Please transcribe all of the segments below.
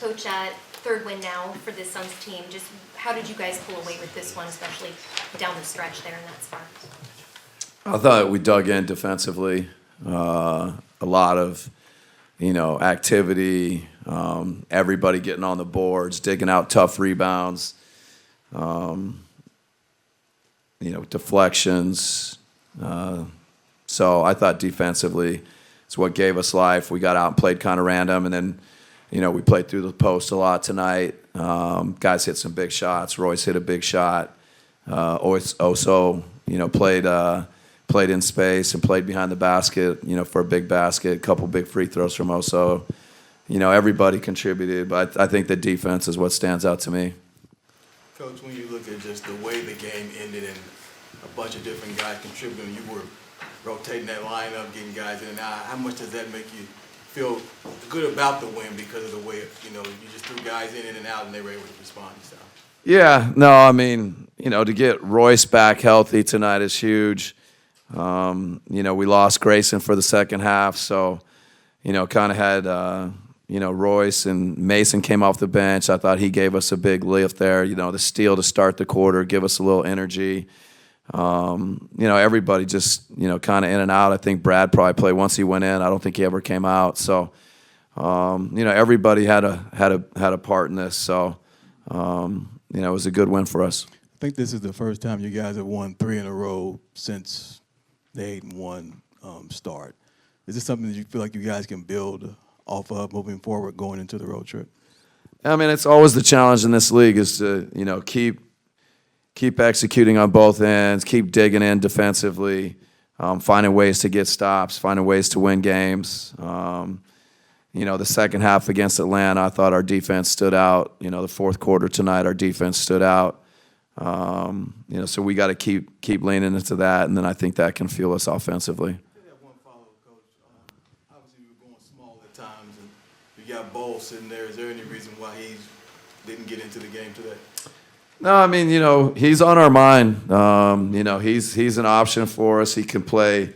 Coach, third win now for this Suns team. Just how did you guys pull away with this one, especially down the stretch there in that spot? I thought we dug in defensively. A lot of, activity. Everybody getting on the boards, digging out tough rebounds. Deflections. So I thought defensively it's what gave us life. We got out and played kind of random, and then, we played through the post a lot tonight. Guys hit some big shots. Royce hit a big shot. Oso, played in space and played behind the basket, for a big basket. A couple big free throws from Oso. Everybody contributed, but I think the defense is what stands out to me. Coach, when you look at just the way the game ended and a bunch of different guys contributing, you were rotating that lineup, getting guys in and out, how much does that make you feel good about the win because of the way, you just threw guys in and out and they were able to respond and stuff? Yeah, no, I mean, to get Royce back healthy tonight is huge. We lost Grayson for the second half, so, kind of had, Royce and Mason came off the bench. I thought he gave us a big lift there, the steal to start the quarter, give us a little energy. Everybody just, kind of in and out. I think Brad probably played once he went in. I don't think he ever came out. So, everybody had a part in this. So, it was a good win for us. I think this is the first time you guys have won 3 in a row since the 8-1 start. Is this something that you feel like you guys can build off of moving forward going into the road trip? I mean, it's always the challenge in this league is to, keep executing on both ends, keep digging in defensively, finding ways to get stops, finding ways to win games. The second half against Atlanta, I thought our defense stood out. The fourth quarter tonight, our defense stood out. So we got to keep leaning into that, and then I think that can fuel us offensively. I have one follow-up, Coach. Obviously, you were going small at times, and you got Ball sitting there. Is there any reason why he didn't get into the game today? No, I mean, he's on our mind. He's an option for us. He can play,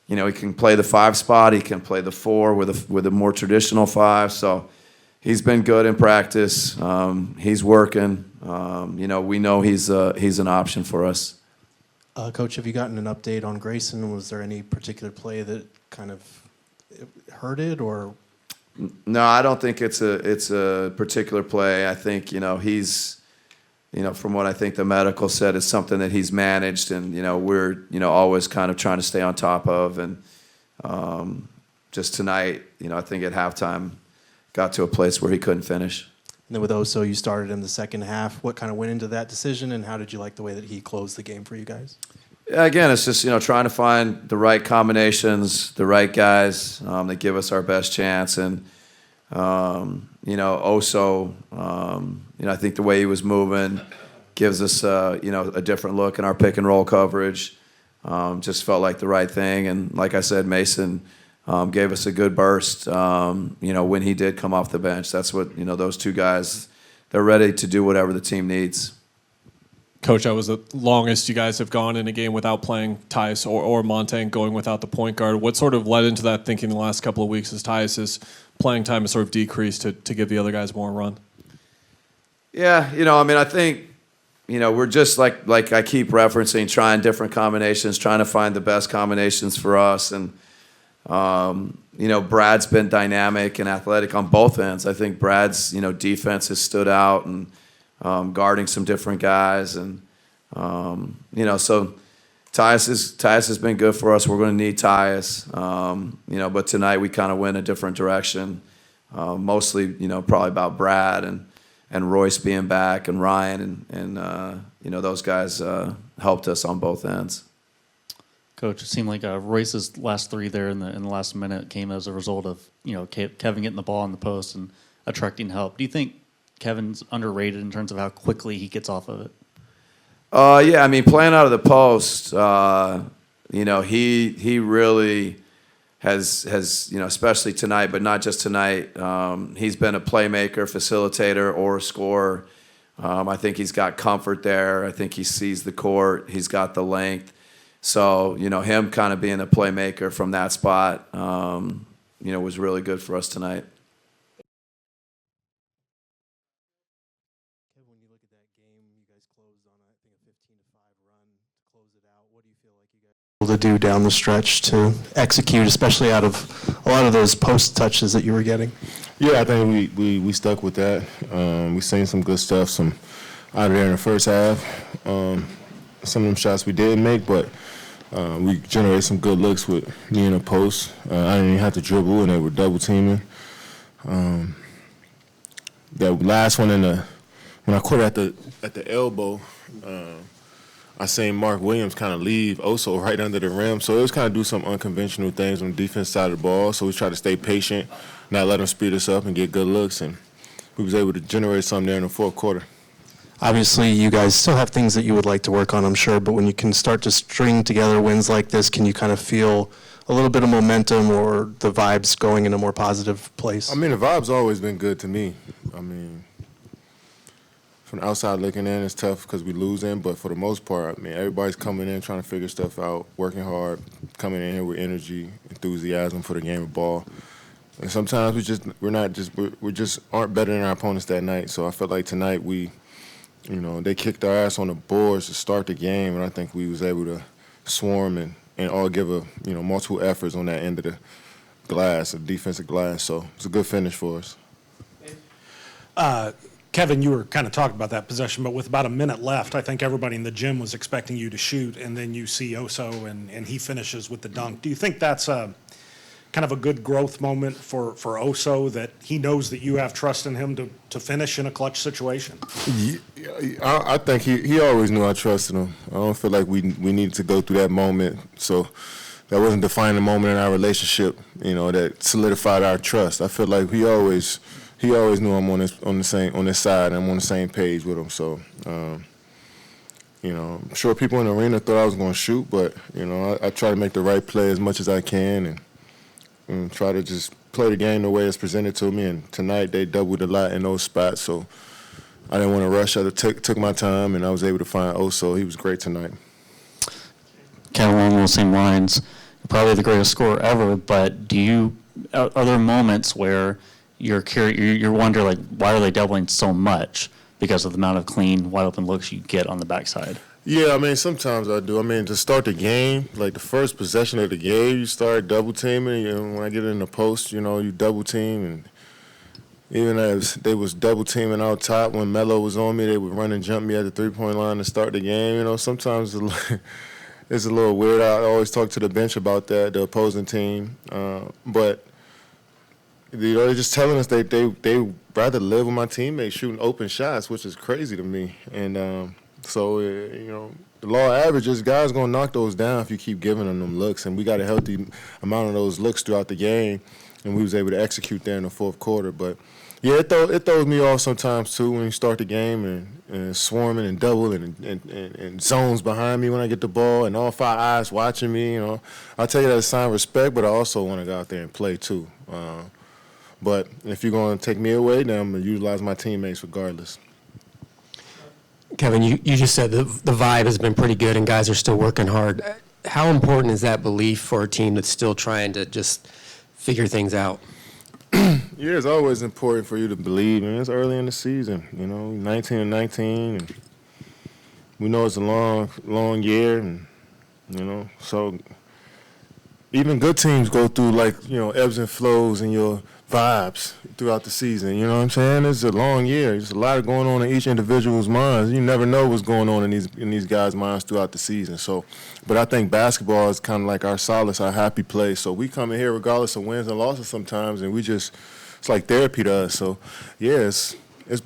he can play the 5 spot. He can play the 4 with a more traditional 5. So he's been good in practice. He's working. We know he's an option for us. Coach, have you gotten an update on Grayson? Was there any particular play that kind of hurt it, or? No, I don't think it's a particular play. I think he's. From what I think the medical said, it's something that he's managed, and we're always kind of trying to stay on top of. And just tonight, I think at halftime, got to a place where he couldn't finish. And then with Oso, you started in the second half. What kind of went into that decision, and how did you like the way that he closed the game for you guys? Yeah, again, it's just trying to find the right combinations, the right guys that give us our best chance, and Oso. I think the way he was moving gives us, a different look in our pick and roll coverage. Just felt like the right thing. And like I said, Mason gave us a good burst, when he did come off the bench. That's what, those 2 guys, they're ready to do whatever the team needs. Coach, that was the longest you guys have gone in a game without playing Tyus or Monte, going without the point guard. What sort of led into that thinking the last couple of weeks as Tyus's playing time has sort of decreased to give the other guys more run? Yeah, I think, we're just like I keep referencing, trying different combinations, trying to find the best combinations for us. And, Brad's been dynamic and athletic on both ends. I think Brad's, defense has stood out and guarding some different guys. And, so Tyus has been good for us. We're going to need Tyus. But tonight we kind of went a different direction. Mostly, probably about Brad and Royce being back and Ryan and those guys helped us on both ends. Coach, it seemed like Royce's last 3 there in the last minute came as a result of Kevin getting the ball in the post and attracting help. Do you think Kevin's underrated in terms of how quickly he gets off of it? Yeah, I mean, playing out of the post, he really has especially tonight, but not just tonight. He's been a playmaker, facilitator, or a scorer. I think he's got comfort there. I think he sees the court. He's got the length. So, him kind of being a playmaker from that spot, was really good for us tonight. that game. You guys closed on, I think, a 15-5 run to close it out. What do you feel like you guys were able to do down the stretch to execute, especially out of a lot of those post touches that you were getting? Yeah, I think we stuck with that. We seen some good stuff, some out of there in the first half. Some of them shots we didn't make, but we generated some good looks with me in the post. I didn't even have to dribble, and they were double teaming. That last one when I caught it at the elbow, I seen Mark Williams kind of leave Oso right under the rim. So it was kind of do some unconventional things on the defense side of the ball. So we tried to stay patient, not let them speed us up and get good looks. And we was able to generate something there in the fourth quarter. Obviously, you guys still have things that you would like to work on, I'm sure, but when you can start to string together wins like this, can you kind of feel a little bit of momentum or the vibes going in a more positive place? I mean, the vibe's always been good to me. I mean, from the outside looking in, it's tough because we losing, but for the most part, I mean, everybody's coming in trying to figure stuff out, working hard, coming in here with energy, enthusiasm for the game of ball. And sometimes we just aren't better than our opponents that night. So I felt like tonight they kicked our ass on the boards to start the game, and I think we was able to swarm and all give multiple efforts on that end of the glass, the defensive glass. So it's a good finish for us. Kevin, you were kind of talking about that possession, but with about a minute left, I think everybody in the gym was expecting you to shoot, and then you see Oso, and he finishes with the dunk. Do you think that's kind of a good growth moment for Oso, that he knows that you have trust in him to finish in a clutch situation? I think he always knew I trusted him. I don't feel like we needed to go through that moment. So that wasn't defining moment in our relationship, that solidified our trust. I feel like he always knew I'm on this side, and I'm on the same page with him. So, I'm sure people in the arena thought I was going to shoot, but, I try to make the right play as much as I can and try to just play the game the way it's presented to me. And tonight they doubled a lot in those spots, so I didn't want to rush. I took my time, and I was able to find Oso. He was great tonight. Kevin, along those same lines, you're probably the greatest scorer ever, but are there moments where you're wondering, like, why are they doubling so much because of the amount of clean, wide open looks you get on the backside? Yeah, I mean, sometimes I do. I mean, to start the game, like the first possession of the game, you start double teaming. When I get in the post, you double team. And even as they was double teaming out top, when Melo was on me, they would run and jump me at the 3-point line to start the game. Sometimes it's a little weird. I always talk to the bench about that, the opposing team. But they're just telling us they rather live with my teammates shooting open shots, which is crazy to me. And so, the law of averages, guys going to knock those down if you keep giving them looks. And we got a healthy amount of those looks throughout the game, and we was able to execute there in the fourth quarter. But, yeah, it throws me off sometimes, too, when you start the game and swarming and doubling and zones behind me when I get the ball and all 5 eyes watching me. I tell you that as a sign of respect, but I also want to go out there and play, too. But if you're going to take me away, then I'm going to utilize my teammates regardless. Kevin, you just said the vibe has been pretty good and guys are still working hard. How important is that belief for a team that's still trying to just figure things out? Yeah, it's always important for you to believe, and it's early in the season, 19-19, and we know it's a long year, and, so even good teams go through, ebbs and flows in your vibes throughout the season. You know what I'm saying? It's a long year. There's a lot going on in each individual's minds. You never know what's going on in these guys' minds throughout the season. So, but I think basketball is kind of like our solace, our happy place. So we come in here regardless of wins and losses sometimes, and it's like therapy to us. So, yeah,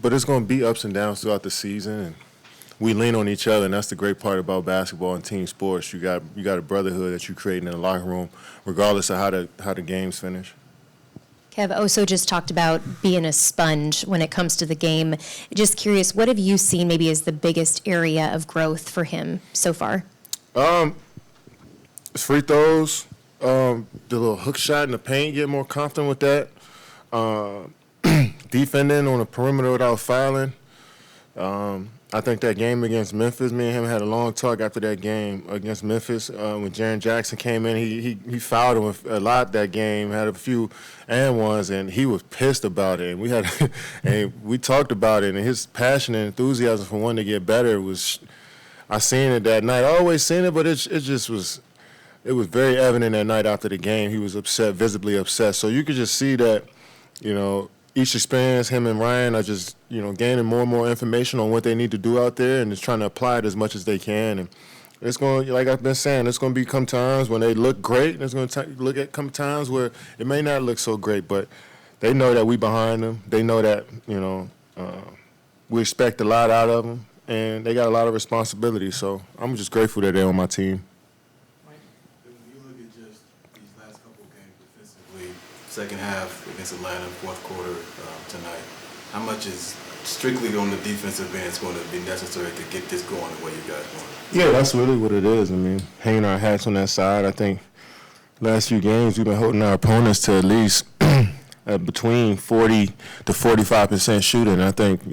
but it's going to be ups and downs throughout the season, and we lean on each other, and that's the great part about basketball and team sports. You got a brotherhood that you create in the locker room, regardless of how the games finish. Kev, Oso just talked about being a sponge when it comes to the game. Just curious, what have you seen maybe as the biggest area of growth for him so far? Free throws, the little hook shot in the paint, get more confident with that. Defending on the perimeter without fouling. I I think that game against Memphis, me and him had a long talk after that game against Memphis. When Jaren Jackson came in, he fouled him a lot that game, had a few and ones, and he was pissed about it. And we talked about it, and his passion and enthusiasm for wanting to get better was, I seen it that night. I always seen it, but it was very evident that night after the game. He was upset, visibly upset. So you could just see that, each experience, him and Ryan are just, gaining more and more information on what they need to do out there and just trying to apply it as much as they can. And it's going, like I've been saying, it's going to come times when they look great, and it's going to come times where it may not look so great, but they know that we behind them. They know that, we expect a lot out of them, and they got a lot of responsibility. So I'm just grateful that they're on my team. When you look at just these last couple of games defensively, second half against Atlanta, fourth quarter tonight, how much is strictly on the defensive end is going to be necessary to get this going the way you guys want? Yeah, that's really what it is. I mean, hanging our hats on that side. I think last few games we've been holding our opponents to at least between 40 to 45% shooting. And I think,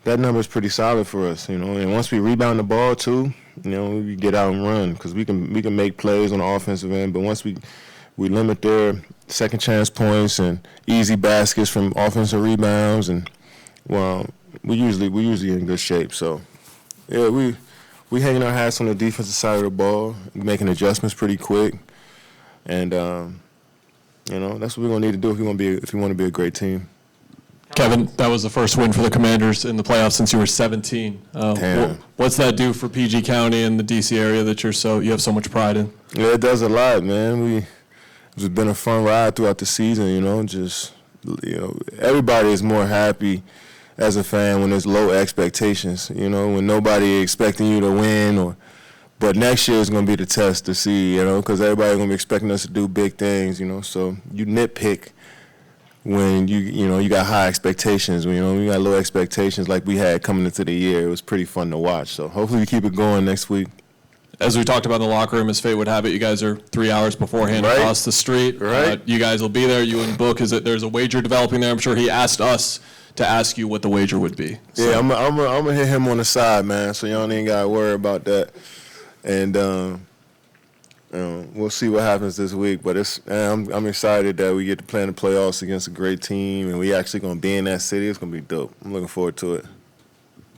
that number is pretty solid for us, And once we rebound the ball too, we get out and run because we can make plays on the offensive end. But once we limit their second chance points and easy baskets from offensive rebounds, and we usually in good shape. So yeah, we hanging our hats on the defensive side of the ball, making adjustments pretty quick, and that's what we're gonna need to do if we want to be a great team. Kevin, that was the first win for the Commanders in the playoffs since you were 17. What's that do for PG County and the DC area that you have so much pride in? Yeah, it does a lot, man. It's been a fun ride throughout the season, everybody is more happy as a fan when there's low expectations, when nobody expecting you to win but next year is going to be the test to see, because everybody's going to be expecting us to do big things, so you nitpick when you got high expectations. When you got low expectations like we had coming into the year, it was pretty fun to watch. So hopefully we keep it going next week. As we talked about in the locker room, as fate would have it, you guys are 3 hours beforehand across the street. Right. You guys will be there. You and Book, there's a wager developing there. I'm sure he asked us to ask you what the wager would be. So. Yeah, I'm gonna hit him on the side, man. So y'all ain't gotta worry about that. And we'll see what happens this week. But I'm excited that we get to play in the playoffs against a great team, and we actually gonna be in that city. It's gonna be dope. I'm looking forward to it.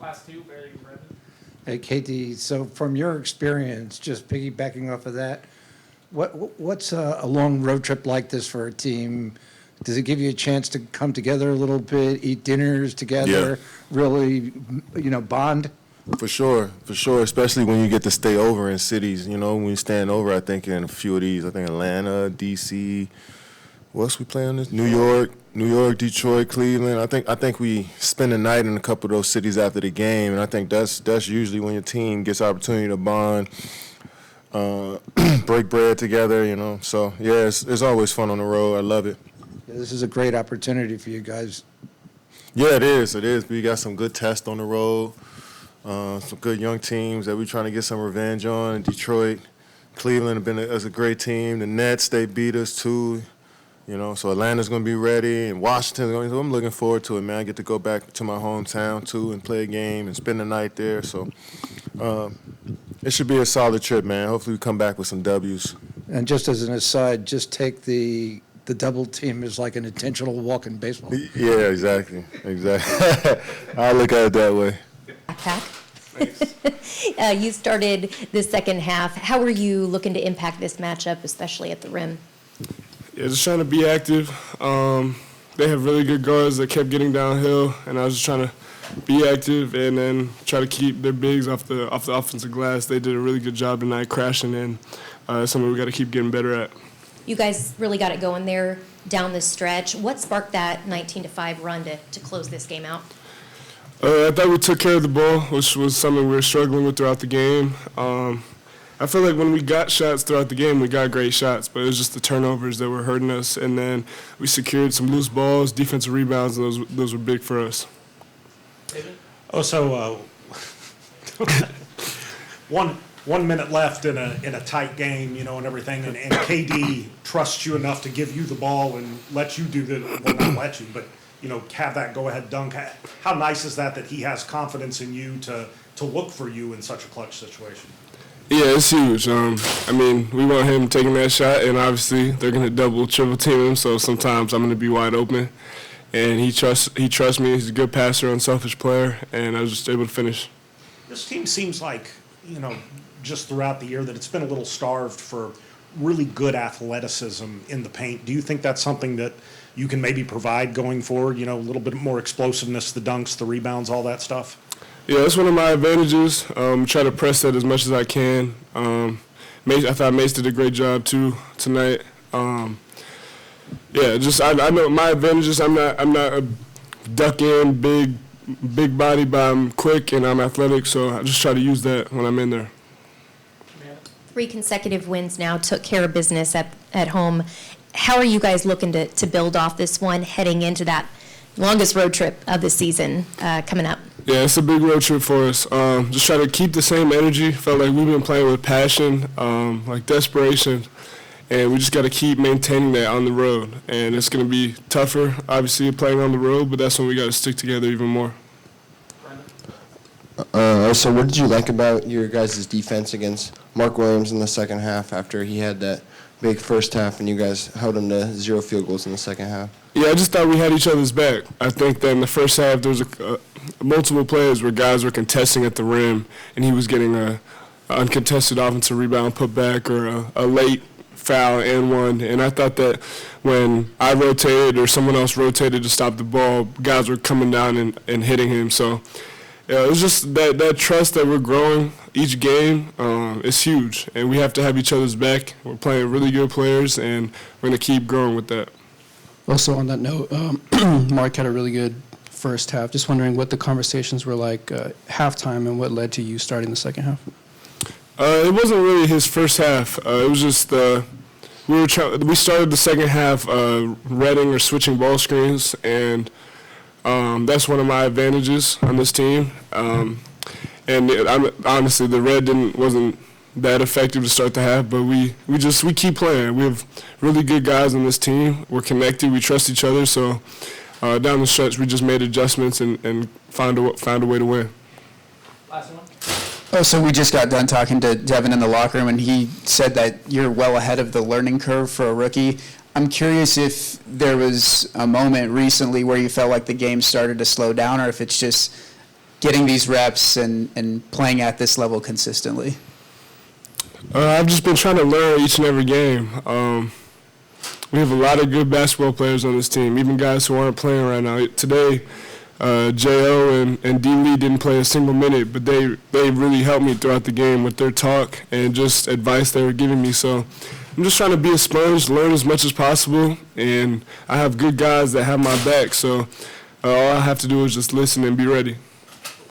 Last two, Barry and Brendan. Hey, KD, so from your experience, just piggybacking off of that, what's a long road trip like this for a team? Does it give you a chance to come together a little bit, eat dinners together, really, bond? For sure, especially when you get to stay over in cities, when you stand over, I think in a few of these, I think Atlanta, D.C., what else we play on this? New York, Detroit, Cleveland. I think we spend the night in a couple of those cities after the game, and I think that's usually when your team gets opportunity to bond, break bread together, So yeah, it's always fun on the road. I love it. Yeah, this is a great opportunity for you guys. Yeah, it is. We got some good tests on the road, some good young teams that we're trying to get some revenge on. Detroit, Cleveland have been a great team. The Nets, they beat us too. So Atlanta's going to be ready, and Washington's going to be. So I'm looking forward to it, man. I get to go back to my hometown, too, and play a game and spend the night there. So it should be a solid trip, man. Hopefully we come back with some W's. And just as an aside, just take the double team as like an intentional walk in baseball. Yeah, exactly. I look at it that way. Thanks. You started the second half. How are you looking to impact this matchup, especially at the rim? Yeah, just trying to be active. They have really good guards that kept getting downhill, and I was just trying to be active and then try to keep their bigs off the offensive glass. They did a really good job tonight crashing in. Something we got to keep getting better at. You guys really got it going there down the stretch. What sparked that 19-5 run to close this game out? I thought we took care of the ball, which was something we were struggling with throughout the game. I feel like when we got shots throughout the game, we got great shots, but it was just the turnovers that were hurting us. And then we secured some loose balls, defensive rebounds, and those were big for us. Oh, so one 1 minute left in a tight game, you know, and everything, and KD trusts you enough to give you the ball and let you do well, not let you, but, you know, have that go-ahead dunk. How nice is that he has confidence in you to look for you in such a clutch situation? Yeah, it's huge. I mean, we want him taking that shot, and obviously they're going to double, triple team him, so sometimes I'm going to be wide open. And he trusts me. He's a good passer, unselfish player, and I was just able to finish. This team seems like, you know, just throughout the year that it's been a little starved for really good athleticism in the paint. Do you think that's something that you can maybe provide going forward, you know, a little bit more explosiveness, the dunks, the rebounds, all that stuff? Yeah, that's one of my advantages. Try to press that as much as I can. I thought Mace did a great job too tonight. Yeah, just I know my advantages. I'm not a duck in big body, but I'm quick and I'm athletic. So I just try to use that when I'm in there. 3 consecutive wins now, took care of business at home. How are you guys looking to build off this one heading into that longest road trip of the season coming up? Yeah, it's a big road trip for us. Just try to keep the same energy. Felt like we've been playing with passion, like desperation, and we just got to keep maintaining that on the road. And it's going to be tougher, obviously, playing on the road, but that's when we got to stick together even more. So what did you like about your guys' defense against Mark Williams in the second half after he had that big first half and you guys held him to 0 field goals in the second half? Yeah, I just thought we had each other's back. I think that in the first half there was multiple plays where guys were contesting at the rim and he was getting a uncontested offensive rebound put back or a late foul and one. And I thought that when I rotated or someone else rotated to stop the ball, guys were coming down and hitting him. So yeah, it was just that trust that we're growing each game is huge, and we have to have each other's back. We're playing really good players, and we're going to keep growing with that. Also on that note, Mark had a really good first half. Just wondering what the conversations were like halftime and what led to you starting the second half. It wasn't really his first half. It was just we started the second half reading or switching ball screens, and that's one of my advantages on this team. Honestly, the red wasn't that effective to start the half, but we keep playing. We have really good guys on this team. We're connected. We trust each other. So down the stretch, we just made adjustments and found a way to win. Last one. Oh, so we just got done talking to Devin in the locker room, and he said that you're well ahead of the learning curve for a rookie. I'm curious if there was a moment recently where you felt like the game started to slow down, or if it's just getting these reps and playing at this level consistently. I've just been trying to learn each and every game. We have a lot of good basketball players on this team, even guys who aren't playing right now. Today, J.O. and Dean Lee didn't play a single minute, but they really helped me throughout the game with their talk and just advice they were giving me. So I'm just trying to be a sponge, learn as much as possible, and I have good guys that have my back. So all I have to do is just listen and be ready.